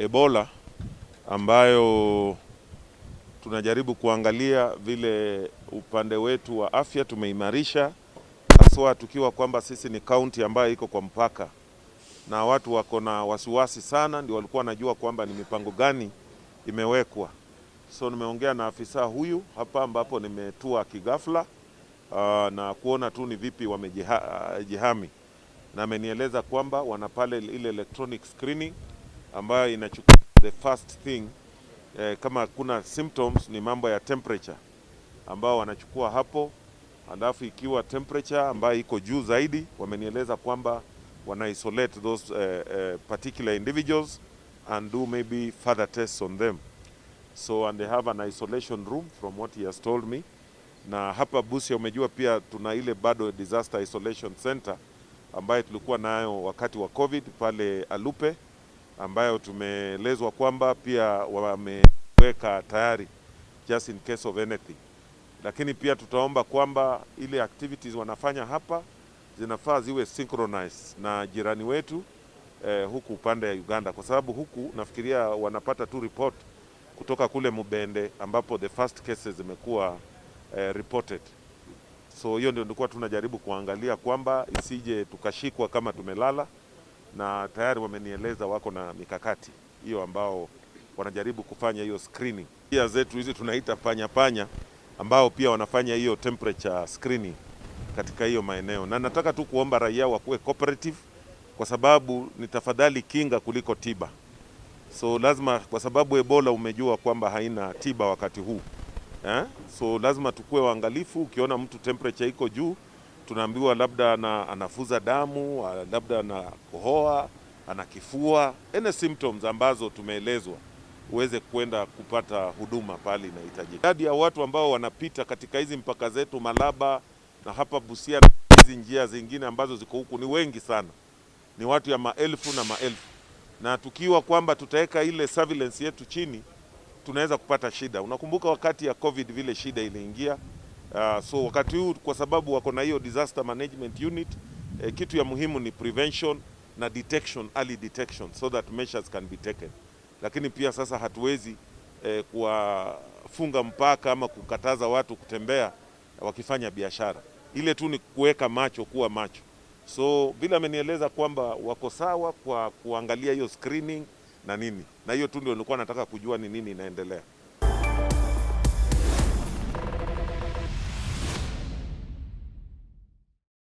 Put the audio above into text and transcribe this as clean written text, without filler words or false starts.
Ebola ambayo tunajaribu kuangalia vile upande wetu wa afya tumeimarisha, haswa tukiwa kwamba sisi ni kaunti ambayo iko kwa mpaka na watu wako na wasiwasi sana, ndio walikuwa wanajua kwamba ni mipango gani imewekwa. So nimeongea na afisa huyu hapa ambapo nimetua kigafla na kuona tu ni vipi wamejihami, na amenieleza kwamba wana pale ile electronic screening ambayo inachukua the first thing kama kuna symptoms ni mambo ya temperature ambao wanachukua hapo, alafu ikiwa temperature ambayo iko juu zaidi, wamenieleza kwamba wana isolate those particular individuals and do maybe further tests on them. So and they have an isolation room from what he has told me. Na hapa Busia umejua pia tuna ile bado disaster isolation center ambayo tulikuwa nayo wakati wa COVID pale Alupe, ambayo tumeelezwa kwamba pia wameweka tayari just in case of anything. Lakini pia tutaomba kwamba ile activities wanafanya hapa zinafaa ziwe synchronized na jirani wetu huku upande ya Uganda, kwa sababu huku nafikiria wanapata tu report kutoka kule Mubende ambapo the first cases zimekuwa reported. So hiyo ndio tulikuwa tunajaribu kuangalia kwamba isije tukashikwa kama tumelala, na tayari wamenieleza wako na mikakati hiyo ambao wanajaribu kufanya hiyo screening. Pia zetu hizi tunaita panya ambao pia wanafanya hiyo temperature screening katika hiyo maeneo, na nataka tu kuomba raia wakuwe cooperative, kwa sababu ni tafadhali kinga kuliko tiba. So lazima, kwa sababu Ebola umejua kwamba haina tiba wakati huu so lazima tukue waangalifu. Ukiona mtu temperature iko juu, tunaambiwa labda anafuza damu, labda anakohoa, anakifua, any symptoms ambazo tumeelezwa, uweze kwenda kupata huduma pale inahitajika. Idadi ya watu ambao wanapita katika hizi mpaka zetu Malaba na hapa Busia na hizi njia zingine ambazo ziko huku ni wengi sana, ni watu ya maelfu na maelfu, na tukiwa kwamba tutaweka ile surveillance yetu chini, tunaweza kupata shida. Unakumbuka wakati ya COVID vile shida iliingia. So wakati huu kwa sababu wako na hiyo disaster management unit, kitu ya muhimu ni prevention na detection, early detection, so that measures can be taken. Lakini pia sasa hatuwezi kuwafunga mpaka ama kukataza watu kutembea wakifanya biashara. Ile tu ni kuweka macho, kuwa macho. So bila amenieleza kwamba wako sawa kwa kuangalia hiyo screening na nini. Na hiyo tu ndio nilikuwa nataka kujua ni nini inaendelea.